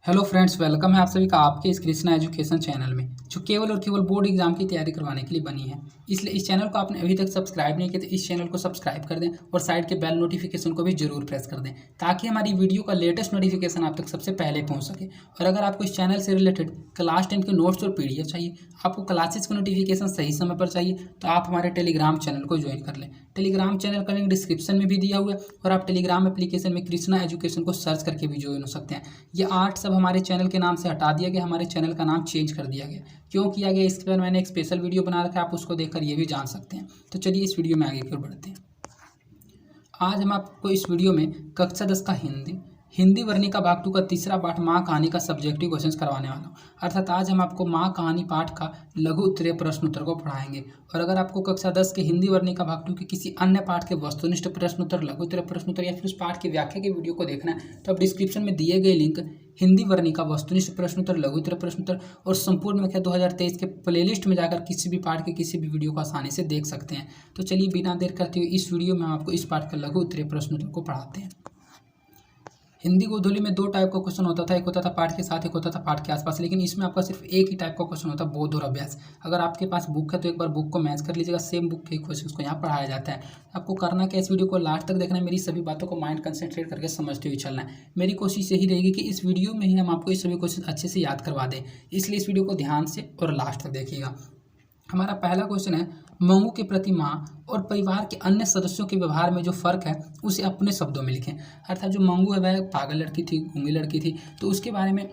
Hello friends, welcome है आप सभी का आपके इस कृष्णा एजुकेशन चैनल में, जो केवल और केवल बोर्ड एग्जाम की तैयारी करवाने के लिए बनी है। इसलिए इस चैनल को आपने अभी तक सब्सक्राइब नहीं किया तो इस चैनल को सब्सक्राइब कर दें और साइड के बेल नोटिफिकेशन को भी जरूर प्रेस कर दें, ताकि हमारी वीडियो का लेटेस्ट नोटिफिकेशन आप तक सबसे पहले पहुँच सके। और अगर आपको इस चैनल से रिलेटेड क्लास 10 के नोट्स और PDF चाहिए, आपको क्लासेस का नोटिफिकेशन सही समय पर चाहिए, तो आप हमारे टेलीग्राम चैनल को ज्वाइन कर लें। टेलीग्राम चैनल का लिंक डिस्क्रिप्शन में भी दिया हुआ है और आप टेलीग्राम एप्लीकेशन में कृष्णा एजुकेशन को सर्च करके भी ज्वाइन हो सकते हैं। ये आर्ट सब हमारे चैनल के नाम से हटा दिया गया, हमारे चैनल का नाम चेंज कर दिया गया। क्यों किया गया, इस पर मैंने एक स्पेशल वीडियो बना रखा है, आप उसको देखकर ये भी जान सकते हैं। तो चलिए इस वीडियो में आगे की ओर बढ़ते हैं। आज हम आपको इस वीडियो में कक्षा 10 का हिंदी वर्णिका भाग 2 का तीसरा पाठ माँ कहानी का सब्जेक्टिव क्वेश्चन करवाने वाला हूँ। अर्थात आज हम आपको माँ कहानी पाठ का लघु उत्तरीय प्रश्न उत्तर को पढ़ाएंगे। और अगर आपको कक्षा 10 के हिंदी वर्णिका भाग 2 के किसी अन्य पाठ के वस्तुनिष्ठ प्रश्न उत्तर, लघु उत्तरीय प्रश्न उत्तर या फिर उस पाठ की व्याख्या की वीडियो को देखना है, तो आप डिस्क्रिप्शन में दिए गए लिंक हिंदी वर्णिका वस्तुनिष्ठ प्रश्न उत्तर, लघु उत्तरीय प्रश्न उत्तर और संपूर्ण व्याख्या 2023 के प्लेलिस्ट में जाकर किसी भी पाठ के किसी भी वीडियो को आसानी से देख सकते हैं। तो चलिए बिना देर करते हुए इस वीडियो में हम आपको इस पाठ का लघु उत्तरीय प्रश्न उत्तर को पढ़ाते हैं। हिंदी गोधूली में दो टाइप का क्वेश्चन होता था, एक होता था पाठ के साथ, एक होता था पाठ के आसपास। लेकिन इसमें आपका सिर्फ एक ही टाइप का क्वेश्चन होता है, बोध और अभ्यास। अगर आपके पास बुक है तो एक बार बुक को मैच कर लीजिएगा, सेम बुक के क्वेश्चन को यहाँ पढ़ाया जाता है। आपको करना क्या, इस वीडियो को लास्ट तक देखना है, मेरी सभी बातों को माइंड कंसंट्रेट करके समझते हुए चलना है। मेरी कोशिश यही रहेगी कि इस वीडियो में ही हम आपको ये सभी क्वेश्चन अच्छे से याद करवा दें, इसलिए इस वीडियो को ध्यान से और लास्ट तक देखिएगा। हमारा पहला क्वेश्चन है, मंगू के प्रति माँ और परिवार के अन्य सदस्यों के व्यवहार में जो फर्क है उसे अपने शब्दों में लिखें। अर्थात जो मंगू है वह पागल लड़की थी, गूंगी लड़की थी, तो उसके बारे में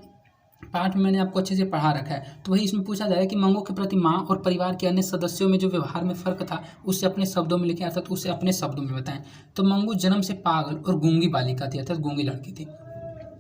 पाठ में मैंने आपको अच्छे से पढ़ा रखा है। तो वही इसमें पूछा जाएगा कि मंगू के प्रति माँ और परिवार के अन्य सदस्यों में जो व्यवहार में फर्क था उसे अपने शब्दों में लिखें, अर्थात उसे अपने शब्दों में बताएं। तो मंगू जन्म से पागल और गूंगी बालिका थी, अर्थात गूंगी लड़की थी।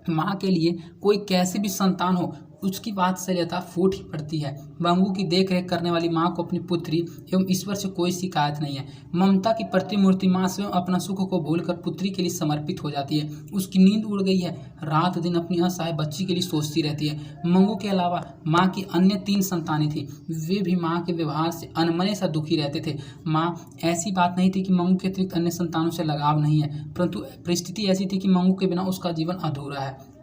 माँ के लिए कोई कैसी भी संतान हो उसकी वात्सल्यता फूट ही पड़ती है। मंगू की देख रेख करने वाली माँ को अपनी पुत्री एवं ईश्वर से कोई शिकायत नहीं है। ममता की प्रतिमूर्ति माँ स्वयं अपना सुख को भूलकर पुत्री के लिए समर्पित हो जाती है। उसकी नींद उड़ गई है, रात दिन अपनी असहाय बच्ची के लिए सोचती रहती है। मंगू के अलावा माँ की अन्य 3 संतानें थी, वे भी माँ के व्यवहार से अनमने सा दुखी रहते थे। माँ ऐसी बात नहीं थी कि मंगू के अतिरिक्त अन्य संतानों से लगाव नहीं है, परंतु परिस्थिति ऐसी थी कि मंगू के बिना उसका जीवन अधूरा है।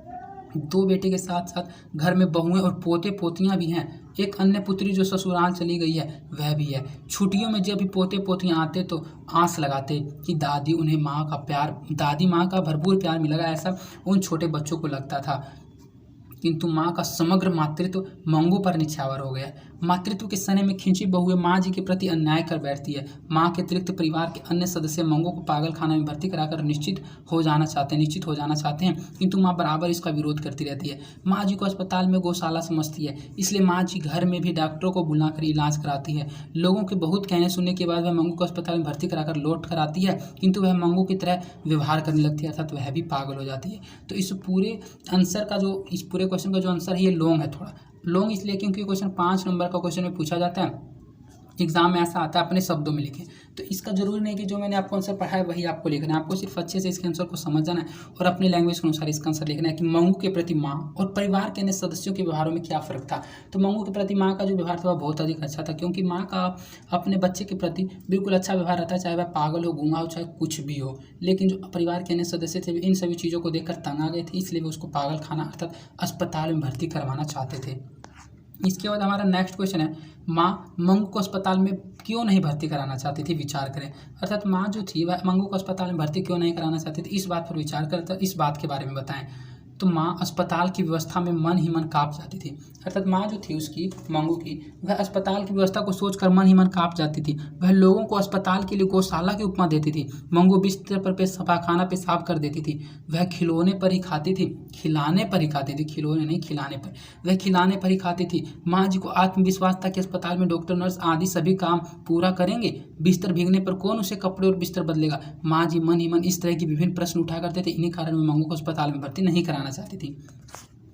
2 बेटे के साथ साथ घर में बहुएं और पोते पोतियां भी हैं। एक अन्य पुत्री जो ससुराल चली गई है वह भी है। छुट्टियों में जब भी पोते पोतियां आते तो आस लगाते कि दादी उन्हें माँ का प्यार, दादी माँ का भरपूर प्यार मिलेगा, ऐसा उन छोटे बच्चों को लगता था। किंतु माँ का समग्र मातृत्व मंगू पर निछावर हो गया। मातृत्व के सने में खिंची बहुएं माँ जी के प्रति अन्याय कर बैठती है। माँ के अतिरिक्त परिवार के अन्य सदस्य मंगू को पागल खाना में भर्ती कराकर निश्चित हो जाना चाहते हैं, किंतु माँ बराबर इसका विरोध करती रहती है। माँ जी को अस्पताल में गौशाला समझती है, इसलिए माँ जी घर में भी डॉक्टरों को बुलाकर इलाज कराती है। लोगों के बहुत कहने सुनने के बाद वह मंगू को अस्पताल में भर्ती कराकर लौट कर आती है, किंतु वह मंगू की तरह व्यवहार करने लगती है, अर्थात वह भी पागल हो जाती है। तो इस पूरे आंसर का इस पूरे क्वेश्चन का जो आंसर है ये लॉन्ग है, थोड़ा लॉन्ग इसलिए क्योंकि क्वेश्चन 5 नंबर का क्वेश्चन में पूछा जाता है, एग्जाम में ऐसा आता है अपने शब्दों में लिखें। तो इसका जरूरी नहीं कि जो मैंने आपको आंसर पढ़ा है वही आपको लिखना है, आपको सिर्फ अच्छे से इसके आंसर को समझ जाना है और अपने लैंग्वेज के अनुसार इसका आंसर लिखना है कि मंगू के प्रति माँ और परिवार के अन्य सदस्यों के व्यवहारों में क्या फ़र्क था। तो मंगू के प्रति माँ का जो व्यवहार था वह बहुत अधिक अच्छा था, क्योंकि माँ का अपने बच्चे के प्रति बिल्कुल अच्छा व्यवहार रहता है, चाहे वह पागल हो, गूंगा हो, चाहे कुछ भी हो। लेकिन जो परिवार के अन्य सदस्य थे इन सभी चीज़ों को देखकर तंग आ गए थे, इसलिए वे उसको पागल खाना अर्थात अस्पताल में भर्ती करवाना चाहते थे। इसके बाद हमारा नेक्स्ट क्वेश्चन है, माँ मंगू को अस्पताल में क्यों नहीं भर्ती कराना चाहती थी, विचार करें। अर्थात माँ जो थी वह मंगू को अस्पताल में भर्ती क्यों नहीं कराना चाहती थी, इस बात पर विचार करें, तो इस बात के बारे में बताएं। तो माँ अस्पताल की व्यवस्था में मन ही मन काँप जाती थी। अर्थात माँ जो थी उसकी, मंगू की, वह अस्पताल की व्यवस्था को सोचकर मन ही मन काँप जाती थी। वह लोगों को अस्पताल के लिए गौशाला की उपमा देती थी। मंगू बिस्तर पर खाना पेशाब कर देती थी। वह खिलौने पर ही खाती थी, खिलाने पर ही खाती थी, खिलौने नहीं खिलाने पर, वह खिलाने पर ही खाती थी। माँ जी को आत्मविश्वास था कि अस्पताल में डॉक्टर, नर्स आदि सभी काम पूरा करेंगे, बिस्तर भीगने पर कौन उसे कपड़े और बिस्तर बदलेगा। माँ जी मन ही मन इस तरह की विभिन्न प्रश्न उठा करते थे, इन्हीं कारण में मंगू को अस्पताल में भर्ती नहीं कराना चाहती थी।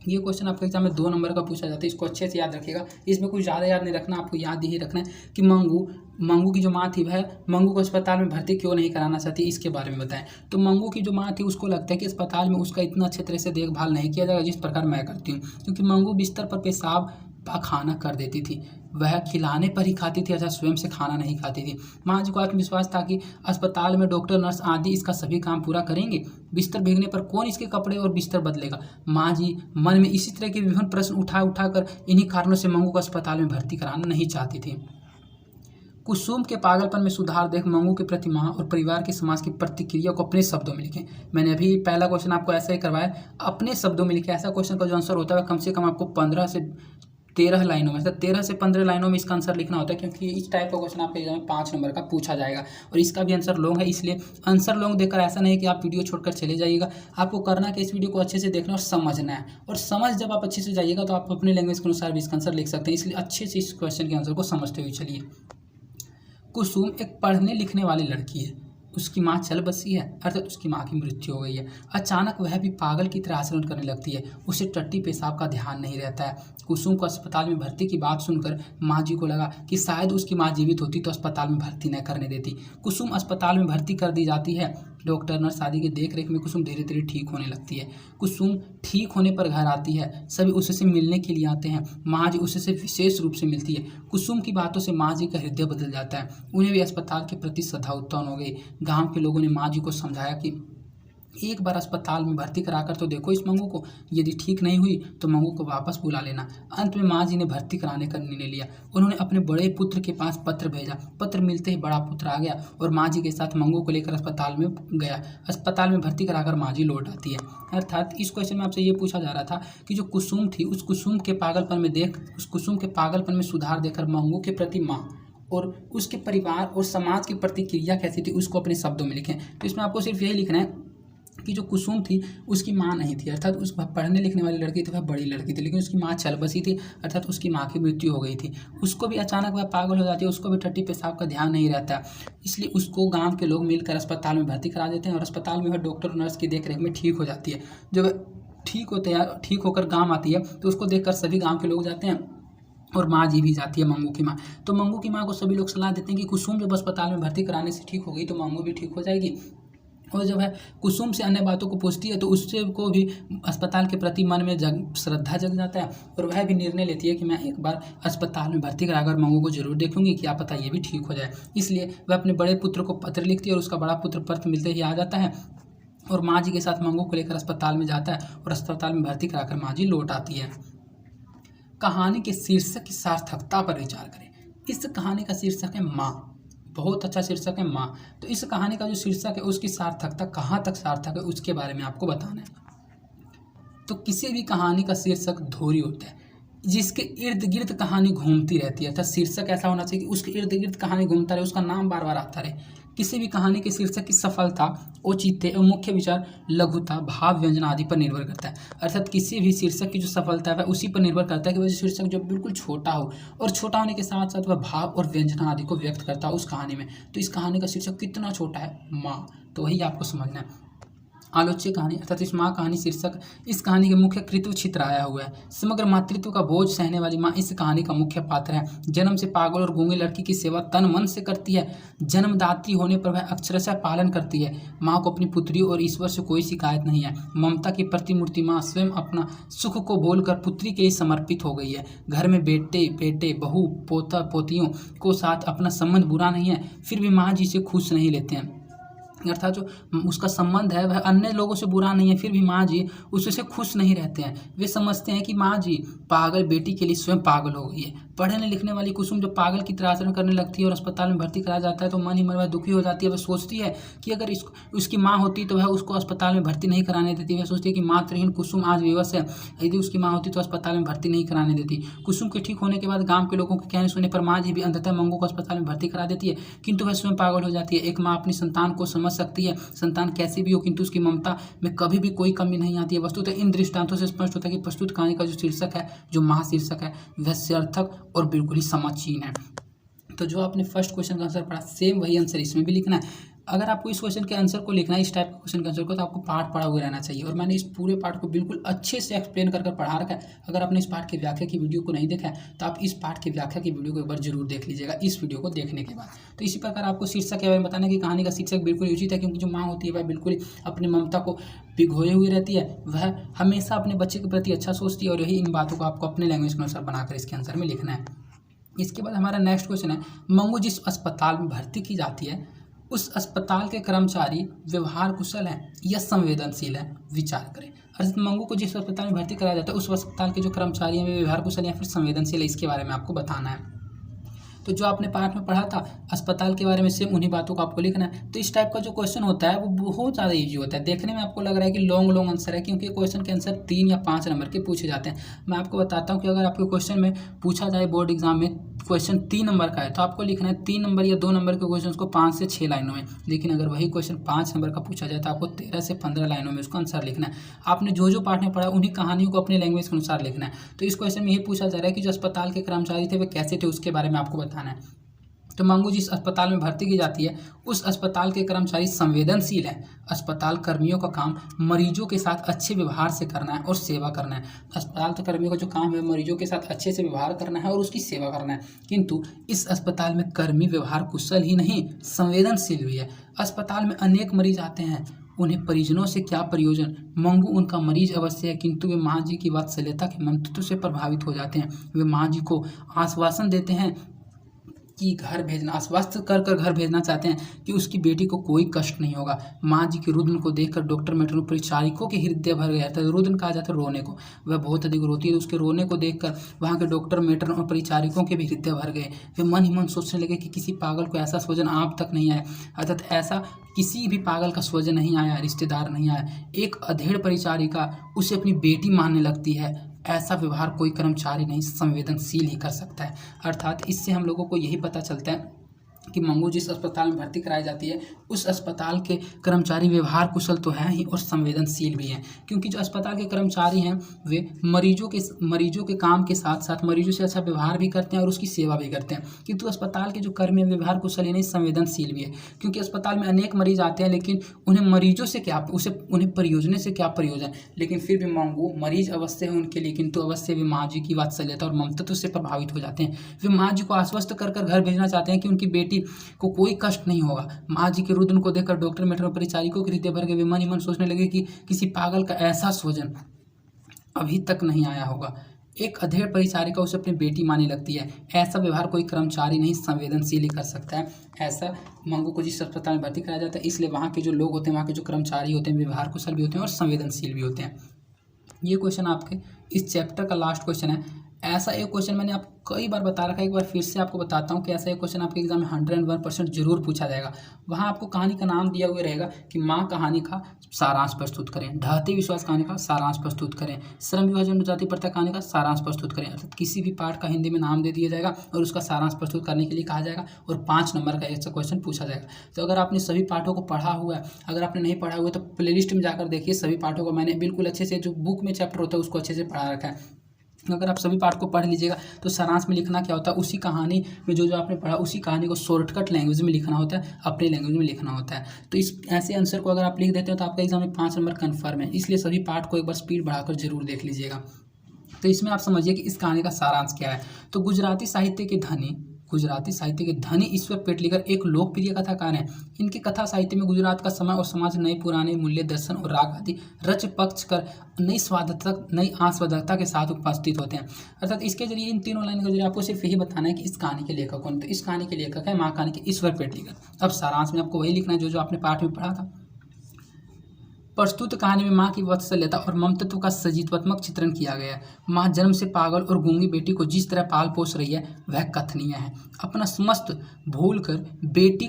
ये क्वेश्चन आपके एग्जाम में 2 नंबर का पूछा जाता है, इसको अच्छे से याद रखिएगा। इसमें कुछ ज़्यादा याद नहीं रखना, आपको याद यही रखना है कि मंगू की जो माँ थी वह मंगू को अस्पताल में भर्ती क्यों नहीं कराना चाहती, इसके बारे में बताएं। तो मंगू की जो माँ थी उसको लगता है कि अस्पताल में उसका इतना अच्छे तरह से देखभाल नहीं किया जाएगा जिस प्रकार मैं करती हूँ, क्योंकि मंगू बिस्तर पर पेशाब पाखाना कर देती थी। वह खिलाने पर ही खाती थी, अर्थात स्वयं से खाना नहीं खाती थी। माँ जी को आत्मविश्वास था कि अस्पताल में डॉक्टर नर्स आदि इसका सभी काम पूरा करेंगे, बिस्तर भीगने पर कौन इसके कपड़े और बिस्तर बदलेगा। माँ जी मन में इसी तरह के विभिन्न प्रश्न उठा कर इन्हीं कारणों से मंगू को अस्पताल में भर्ती कराना नहीं चाहती थी। कुसुम के पागलपन में सुधार देख मंगू के प्रति माँ और परिवार के समाज की प्रतिक्रिया को अपने शब्दों में लिखें। मैंने अभी पहला क्वेश्चन आपको ऐसा ही करवाया, अपने शब्दों में लिखें। ऐसा क्वेश्चन का जो आंसर होता है कम से कम आपको 15 से 13 लाइनों में, 13 से 15 लाइनों में इसका आंसर लिखना होता है, क्योंकि इस टाइप का क्वेश्चन आपके एग्जाम में 5 नंबर का पूछा जाएगा और इसका भी आंसर लॉन्ग है। इसलिए आंसर लॉन्ग देखकर ऐसा नहीं कि आप वीडियो छोड़कर चले जाइएगा। आपको करना है कि इस वीडियो को अच्छे से देखना और समझना है, और समझ जब आप अच्छे से जाइएगा तो आप अपने लैंग्वेज के अनुसार भी इसका आंसर लिख सकते हैं। इसलिए अच्छे से इस क्वेश्चन के आंसर को समझते हुए चलिए। कुसुम एक पढ़ने लिखने वाली लड़की है। उसकी माँ चल बसी है, अर्थात उसकी माँ की मृत्यु हो गई है। अचानक वह भी पागल की तरह आचरण करने लगती है। उसे टट्टी पेशाब का ध्यान नहीं रहता है। कुसुम को अस्पताल में भर्ती की बात सुनकर माँ जी को लगा कि शायद उसकी माँ जीवित होती तो अस्पताल में भर्ती न करने देती। कुसुम अस्पताल में भर्ती कर दी जाती है। डॉक्टर नर्स आदि की देख रेख में कुसुम धीरे धीरे ठीक होने लगती है। कुसुम ठीक होने पर घर आती है। सभी उससे मिलने के लिए आते हैं। माँ जी उससे विशेष रूप से मिलती है। कुसुम की बातों से माँ जी का हृदय बदल जाता है। उन्हें भी अस्पताल के प्रति श्रद्धा उत्पन्न हो गई। गांव के लोगों ने माँ जी को समझाया कि एक बार अस्पताल में भर्ती कराकर तो देखो इस मंगू को, यदि ठीक नहीं हुई तो मंगू को वापस बुला लेना। अंत में माँ जी ने भर्ती कराने का निर्णय लिया। उन्होंने अपने बड़े पुत्र के पास पत्र भेजा। पत्र मिलते ही बड़ा पुत्र आ गया और माँ जी के साथ मंगू को लेकर अस्पताल में गया। अस्पताल में भर्ती कराकर माँ जी लौट आती है। अर्थात इस क्वेश्चन में आपसे ये पूछा जा रहा था कि जो कुसुम थी, उस कुसुम के पागलपन में सुधार देकर मंगू के प्रति माँ और उसके परिवार और समाज की प्रतिक्रिया कैसी थी उसको अपने शब्दों में लिखें। तो इसमें आपको सिर्फ यही लिखना है कि जो कुसुम थी उसकी माँ नहीं थी, अर्थात उस पढ़ने लिखने वाली लड़की थी, वह बड़ी लड़की थी, लेकिन उसकी माँ चल बसी थी, अर्थात उसकी माँ की मृत्यु हो गई थी। उसको भी अचानक वह पागल हो जाती है, उसको भी टट्टी पेशाब का ध्यान नहीं रहता, इसलिए उसको गांव के लोग मिलकर अस्पताल में भर्ती करा देते हैं और अस्पताल में वह डॉक्टर नर्स की देख रेख में ठीक हो जाती है। जब ठीक होकर गाँव आती है तो उसको देखकर सभी गाँव के लोग जाते हैं और माँ जी भी जाती है, मंगू की माँ। तो मंगू की माँ को सभी लोग सलाह देते हैं कि कुसुम जब अस्पताल में भर्ती कराने से ठीक हो गई तो मंगू भी ठीक हो जाएगी। और जब है कुसुम से अन्य बातों को पूछती है तो उससे को भी अस्पताल के प्रति मन में श्रद्धा जग जाता है और वह भी निर्णय लेती है कि मैं एक बार अस्पताल में भर्ती कराकर मंगू को जरूर देखूंगी, क्या पता ये भी ठीक हो जाए। इसलिए वह अपने बड़े पुत्र को पत्र लिखती है और उसका बड़ा पुत्र पत्र मिलते ही आ जाता है और माँ जी के साथ मंगू को लेकर अस्पताल में जाता है और अस्पताल में भर्ती कराकर माँ जी लौट आती है। कहानी के शीर्षक की सार्थकता पर विचार करें। इस कहानी का शीर्षक है माँ, बहुत अच्छा शीर्षक है माँ। तो इस कहानी का जो शीर्षक है उसकी सार्थकता कहाँ तक सार्थक है उसके बारे में आपको बताना है। तो किसी भी कहानी का शीर्षक धोरी होता है, जिसके इर्द गिर्द कहानी घूमती रहती है, अर्थात शीर्षक ऐसा होना चाहिए कि उसके इर्द गिर्द कहानी घूमता रहे, उसका नाम बार बार आता रहे। किसी भी कहानी के शीर्षक की सफलता, औचित्य और मुख्य विचार, लघुता, भाव, व्यंजना आदि पर निर्भर करता है। अर्थात किसी भी शीर्षक की जो सफलता है उसी पर निर्भर करता है कि वह शीर्षक जो बिल्कुल छोटा हो और छोटा होने के साथ साथ वह भाव और व्यंजना आदि को व्यक्त करता है उस कहानी में। तो इस कहानी का शीर्षक कितना छोटा है, माँ, तो वही आपको समझना है। आलोच्य कहानी अर्थात इस माँ कहानी शीर्षक इस कहानी के मुख्य कृत्व छितराया हुआ है। समग्र मातृत्व का बोझ सहने वाली माँ इस कहानी का मुख्य पात्र है। जन्म से पागल और गूंगी लड़की की सेवा तन मन से करती है। जन्मदात्री होने पर वह अक्षरशः पालन करती है। माँ को अपनी पुत्री और ईश्वर से कोई शिकायत नहीं है। ममता की प्रतिमूर्ति माँ स्वयं अपना सुख को बोलकर पुत्री के लिए समर्पित हो गई है। घर में बेटे बहू पोता पोतियों को साथ अपना संबंध बुरा नहीं है, फिर भी माँ जी से खुश नहीं लेते हैं। अर्थात जो उसका संबंध है वह अन्य लोगों से बुरा नहीं है, फिर भी माँ जी उससे खुश नहीं रहते हैं। वे समझते हैं कि माँ जी पागल बेटी के लिए स्वयं पागल हो गई है। पढ़ने लिखने वाली कुसुम जब पागल की तरह आचरण करने लगती है और अस्पताल में भर्ती कराया जाता है तो मन ही मन वह दुखी हो जाती है। वह सोचती है कि अगर उसकी माँ होती तो वह उसको अस्पताल में भर्ती नहीं कराने देती। वह सोचती है कि मातृहीन कुसुम आज विवश है, यदि उसकी माँ होती तो अस्पताल में भर्ती नहीं कराने देती। कुसुम के ठीक होने के बाद गाँव के लोगों के कहने सुनने पर माँ जी भी अंततः मंगू को अस्पताल में भर्ती करा देती है, किंतु वह स्वयं पागल हो जाती है। एक माँ अपनी संतान को समझ सकती है, संतान कैसी भी हो, किंतु उसकी ममता में कभी भी कोई कमी नहीं आती है। वस्तुतः इन दृष्टांतों से स्पष्ट होता है कि प्रस्तुत कहानी का जो शीर्षक है, जो महाशीर्षक है, वह सार्थक और बिल्कुल ही समाचीन है। तो जो आपने फर्स्ट क्वेश्चन का आंसर पढ़ा सेम वही आंसर इसमें भी लिखना है। अगर आपको इस क्वेश्चन के आंसर को लिखना है, इस टाइप के क्वेश्चन के आंसर को, तो आपको पार्ट पढ़ा हुआ रहना चाहिए। और मैंने इस पूरे पार्ट को बिल्कुल अच्छे से एक्सप्लेन कर पढ़ा रखा है। अगर आपने इस पार्ट की व्याख्या की वीडियो को नहीं देखा है तो आप इस पार्ट की व्याख्या की वीडियो को एक बार जरूर देख लीजिएगा इस वीडियो को देखने के बाद। तो इसी प्रकार आपको शीर्षक के बारे में बताना कि कहानी का शीर्षक बिल्कुल उचित है, क्योंकि जो माँ होती है वह बिल्कुल अपनी ममता को भिगोए हुई रहती है, वह हमेशा अपने बच्चे के प्रति अच्छा सोचती है। और यही इन बातों को आपको अपने लैंग्वेज के अनुसार बनाकर इसके आंसर में लिखना है। इसके बाद हमारा नेक्स्ट क्वेश्चन है, मंगू जिस अस्पताल में भर्ती की जाती है उस अस्पताल के कर्मचारी व्यवहार कुशल हैं या संवेदनशील हैं, विचार करें। अर्थात मंगू को जिस अस्पताल में भर्ती कराया जाता है उस अस्पताल के जो कर्मचारी हैं वे व्यवहार कुशल या फिर संवेदनशील है, इसके बारे में आपको बताना है। तो जो आपने पाठ में पढ़ा था अस्पताल के बारे में, सेम उन्हीं बातों को आपको लिखना है। तो इस टाइप का जो क्वेश्चन होता है वो बहुत ज़्यादा इजी होता है। देखने में आपको लग रहा है कि लॉन्ग आंसर है, क्योंकि क्वेश्चन के आंसर 3 या 5 नंबर के पूछे जाते हैं। मैं आपको बताता हूँ कि अगर आपके क्वेश्चन में पूछा जाए बोर्ड एग्जाम में क्वेश्चन 3 नंबर का है तो आपको लिखना है 3 नंबर या 2 नंबर के क्वेश्चन को 5 से 6 लाइनों में। लेकिन अगर वही क्वेश्चन 5 नंबर का पूछा जाए तो आपको 13 से 15 लाइनों में उसका आंसर लिखना है। आपने जो पाठ में पढ़ा उन्हीं कहानियों को अपने लैंग्वेज के अनुसार लिखना है। तो इस क्वेश्चन में यही पूछा जा रहा है कि जो अस्पताल के कर्मचारी थे वे कैसे थे, उसके बारे में आपको बताना है। तो मंगू जिस अस्पताल में भर्ती की जाती है उस अस्पताल के कर्मचारी संवेदनशील हैं। अस्पताल कर्मियों का काम मरीजों के साथ अच्छे व्यवहार से करना है और सेवा करना है। अस्पताल के कर्मियों का जो काम है मरीजों के साथ अच्छे से व्यवहार करना है और उसकी सेवा करना है। किंतु इस अस्पताल में कर्मी व्यवहार कुशल ही नहीं संवेदनशील भी है। अस्पताल में अनेक मरीज आते हैं, उन्हें परिजनों से क्या प्रयोजन। मंगू उनका मरीज अवश्य है, किंतु वे माँ जी की वात्सल्यता के मंत्र से प्रभावित हो जाते हैं। वे माँ जी को आश्वासन देते हैं कि घर भेजना, आश्वस्त कर घर भेजना चाहते हैं कि उसकी बेटी को कोई कष्ट नहीं होगा। माँ जी के रुदन को देखकर डॉक्टर मेट्रो परिचारिकों के हृदय भर गया था। रुदन कहा जाता है रोने को, वह बहुत अधिक रोती है। उसके रोने को देखकर वहाँ के डॉक्टर मेट्रो और परिचारिकों के भी हृदय भर गए। वे मन ही मन सोचने लगे कि किसी पागल को ऐसा स्वजन आप तक नहीं आया, अर्थात ऐसा किसी भी पागल का स्वजन नहीं आया, रिश्तेदार नहीं आया। एक अधेड़ परिचारिका उसे अपनी बेटी मानने लगती है। ऐसा व्यवहार कोई कर्मचारी नहीं संवेदनशील ही कर सकता है। अर्थात इससे हम लोगों को यही पता चलता है कि मंगू जिस अस्पताल में भर्ती कराई जाती है उस अस्पताल के कर्मचारी व्यवहार कुशल तो हैं ही और संवेदनशील भी हैं। क्योंकि जो अस्पताल के कर्मचारी हैं वे मरीजों के काम के साथ साथ मरीजों से अच्छा व्यवहार भी करते हैं और उसकी सेवा भी करते हैं। किंतु अस्पताल के जो कर्मी व्यवहार कुशल ही नहीं संवेदनशील भी है, क्योंकि अस्पताल में अनेक मरीज आते हैं लेकिन उन्हें मरीजों से क्या, उन्हें परियोजने से क्या प्रयोजन। लेकिन फिर भी मंगू मरीज अवश्य है उनके लिए, किंतु अवश्य वे माँ जी की वात्सल्यता और ममता से प्रभावित हो जाते हैं। वे माँ जी को आश्वस्त कर घर भेजना चाहते हैं कि उनकी बेटी को कोई कष्ट नहीं होगा। माँ जी के रुदन को देखकर डॉक्टर मेट्रो परिचारिकों के हृदय भर के वे मन ही मन सोचने लगे कि किसी पागल का ऐसा स्वजन अभी तक नहीं आया होगा। एक अधेड़ परिचारिका उसे अपनी बेटी मानने लगती है। ऐसा व्यवहार कोई कर्मचारी नहीं संवेदनशील ही कर सकता है। ऐसा मंगू को जिस अस्पताल में भर्ती कराया जाता है इसलिए वहाँ के जो लोग होते हैं, वहाँ के जो कर्मचारी होते हैं व्यवहार कुशल भी होते हैं और संवेदनशील भी होते हैं। ये क्वेश्चन आपके इस चैप्टर का लास्ट क्वेश्चन है। ऐसा एक क्वेश्चन मैंने आपको कई बार बता रखा है, एक बार फिर से आपको बताता हूँ कि ऐसा एक क्वेश्चन आपके एग्जाम में 101% जरूर पूछा जाएगा। वहाँ आपको कहानी का नाम दिया हुआ रहेगा कि माँ कहानी का सारांश प्रस्तुत करें, ढहते विश्वास कहानी का सारांश प्रस्तुत करें, श्रम विभाजन जाति प्रथा कहानी का सारांश प्रस्तुत करें। अर्थात किसी भी पार्ट का हिंदी में नाम दे दिया जाएगा और उसका सारांश प्रस्तुत करने के लिए कहा जाएगा और 5 नंबर का ऐसा क्वेश्चन पूछा जाएगा। तो अगर आपने सभी पाठों को पढ़ा हुआ है, अगर आपने नहीं पढ़ा हुआ है तो प्लेलिस्ट में जाकर देखिए। सभी पाठों को मैंने बिल्कुल अच्छे से, जो बुक में चैप्टर होता है उसको अच्छे से पढ़ा रखा है। अगर आप सभी पार्ट को पढ़ लीजिएगा तो सारांश में लिखना क्या होता है, उसी कहानी में जो आपने पढ़ा उसी कहानी को शॉर्टकट लैंग्वेज में लिखना होता है, अपने लैंग्वेज में लिखना होता है। तो इस ऐसे आंसर को अगर आप लिख देते हो तो आपका एग्जाम में 5 नंबर कन्फर्म है। इसलिए सभी पार्ट को एक बार स्पीड बढ़ाकर जरूर देख लीजिएगा। तो इसमें आप समझिए कि इस कहानी का सारांश क्या है। तो गुजराती साहित्य के धनी ईश्वर पेटलीकर एक लोकप्रिय कथाकार हैं। इनके कथा साहित्य में गुजरात का समय और समाज, नए पुराने मूल्य, दर्शन और राग आदि रच पक्ष कर नई आस्वादकता के साथ उपस्थित होते हैं। अर्थात इसके जरिए इन तीनों लाइन के जरिए आपको सिर्फ यही बताना है कि इस कहानी के लेखक कौन। तो इस कहानी के लेखक है माँ कहानी के ईश्वर पेटलीकर। अब सारांश में आपको वही लिखना है जो आपने पाठ में पढ़ा था। प्रस्तुत कहानी में माँ की वात्सल्यता और ममतत्व का सजीवात्मक चित्रण किया गया है। माँ जन्म से पागल और गूंगी बेटी को जिस तरह पाल पोस रही है वह कथनीय है। अपना समस्त भूल कर बेटी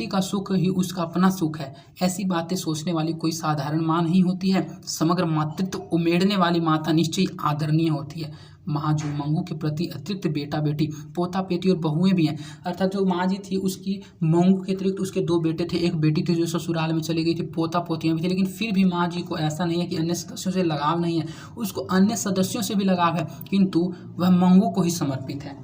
का सुख ही उसका अपना सुख है। ऐसी बातें सोचने वाली कोई साधारण माँ नहीं होती है। समग्र मातृत्व उमेड़ने वाली माता निश्चय आदरणीय होती है। माँ जो मंगू के प्रति अतिरिक्त बेटा बेटी, पोता पेटी और बहुएं भी हैं। अर्थात जो माँ जी थी उसकी मंगू के अतिरिक्त उसके 2 बेटे थे, एक बेटी थी जो ससुराल में चली गई थी, पोता पोतियाँ भी थी। लेकिन फिर भी माँ जी को ऐसा नहीं है कि अन्य सदस्यों से लगाव नहीं है, उसको अन्य सदस्यों से भी लगाव है, किंतु वह मंगू को ही समर्पित है।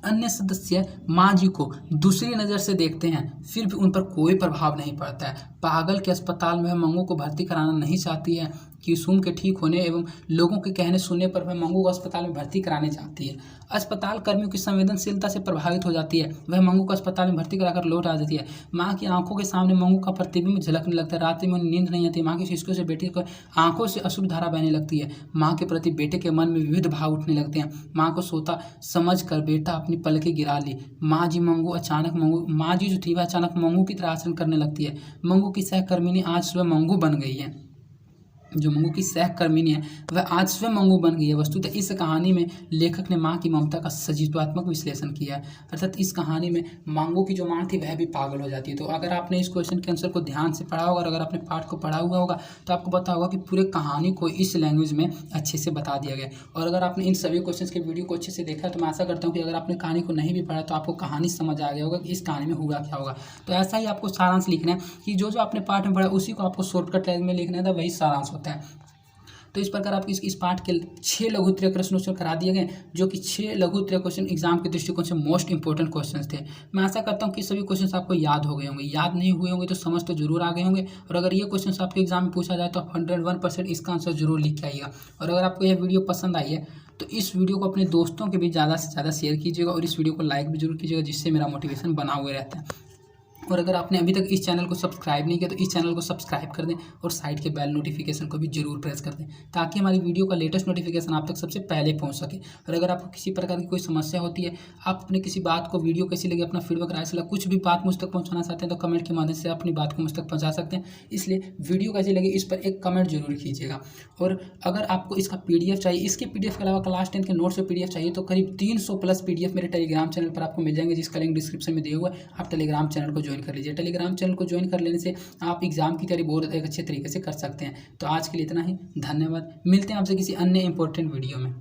अन्य सदस्य माँ जी को दूसरी नज़र से देखते हैं, फिर भी उन पर कोई प्रभाव नहीं पड़ता है। पागल के अस्पताल में वह मंगू को भर्ती कराना नहीं चाहती है। कुसुम के ठीक होने एवं लोगों के कहने सुनने पर वह मंगू को अस्पताल में भर्ती कराने जाती है। अस्पताल कर्मियों की संवेदनशीलता से प्रभावित हो जाती है। वह मंगू को अस्पताल में भर्ती कराकर लौट आ जाती है। माँ की आंखों के सामने मंगू का प्रतिबिंब झलकने लगता है। रात में उन्हें नींद नहीं आती। माँ की सिसकों से बेटे को आंखों से अश्रु धारा बहने लगती है। माँ के प्रति बेटे के मन में विविध भाव उठने लगते हैं। माँ को सोता समझ कर बेटा अपनी पलकें गिरा ली। माँ जी जो थी वह अचानक मंगू की तरह आचरण करने लगती है। मंगू की सहकर्मिनी आज सुबह मंगू बन गई है। जो मंगू की सहकर्मिनी है वह आज स्वयं मंगू बन गई है। वस्तुतः इस कहानी में लेखक ने माँ की ममता का सजीवात्मक विश्लेषण किया है। अर्थात इस कहानी में मंगू की जो माँ थी वह भी पागल हो जाती है। तो अगर आपने इस क्वेश्चन के आंसर को ध्यान से पढ़ा होगा और अगर आपने पाठ को पढ़ा हुआ होगा तो आपको पता होगा कि पूरे कहानी को इस लैंग्वेज में अच्छे से बता दिया गया। और अगर आपने इन सभी क्वेश्चन के वीडियो को अच्छे से देखा तो मैं आशा करता हूँ कि अगर आपने कहानी को नहीं भी पढ़ा तो आपको कहानी समझ आ गया होगा कि इस कहानी में हुआ क्या होगा। तो ऐसा ही आपको सारांश लिखना है कि जो आपने पाठ में पढ़ा उसी को आपको शॉर्टकट लैंग्वेज में लिखना था, वही सारांश होता है। तो इस प्रकार आपको इस पाठ के 6 लघु उत्तरीय प्रश्न उत्तर करा दिए गए, जो कि 6 लघु उत्तरीय क्वेश्चन एग्जाम के दृष्टिकोण से मोस्ट इंपॉर्टेंट क्वेश्चंस थे। मैं आशा करता हूँ कि सभी क्वेश्चंस आपको याद हो गए होंगे। याद नहीं हुए होंगे तो समझ तो जरूर आ गए होंगे। और अगर ये क्वेश्चंस आपके एग्जाम में पूछा जाए तो आप 101% इसका आंसर जरूर लिख के आइएगा। और अगर आपको यह वीडियो पसंद आई है तो इस वीडियो को अपने दोस्तों के बीच ज़्यादा से ज़्यादा शेयर कीजिएगा और इस वीडियो को लाइक भी जरूर कीजिएगा, जिससे मेरा मोटिवेशन बना हुआ रहता है। और अगर आपने अभी तक इस चैनल को सब्सक्राइब नहीं किया तो इस चैनल को सब्सक्राइब कर दें और साइड के बेल नोटिफिकेशन को भी जरूर प्रेस कर दें, ताकि हमारी वीडियो का लेटेस्ट नोटिफिकेशन आप तक सबसे पहले पहुंच सके। और अगर आपको किसी प्रकार की कोई समस्या होती है, आप अपने किसी बात को वीडियो कैसी लगी, अपना फीडबैक, राय सलाह, कुछ भी बात मुझ तक पहुँचाना चाहते हैं तो कमेंट के माध्यम से अपनी बात को मुझ तक पहुँचा सकते हैं। इसलिए वीडियो कैसी लगी इस पर एक कमेंट जरूर कीजिएगा। और अगर आपको इसका PDF चाहिए, इसके PDF के अलावा क्लास 10 के नोट्स और PDF चाहिए तो करीब 300 प्लस PDF मेरे टेलीग्राम चैनल पर आपको मिल जाएंगे, जिसका लिंक डिस्क्रिप्शन में दिया हुआ है। आप टेलीग्राम चैनल को ज्वाइन कर लीजिए। टेलीग्राम चैनल को ज्वाइन कर लेने से आप एग्जाम की तैयारी बहुत एक अच्छे तरीके से कर सकते हैं। तो आज के लिए इतना ही, धन्यवाद। मिलते हैं आपसे किसी अन्य इंपॉर्टेंट वीडियो में।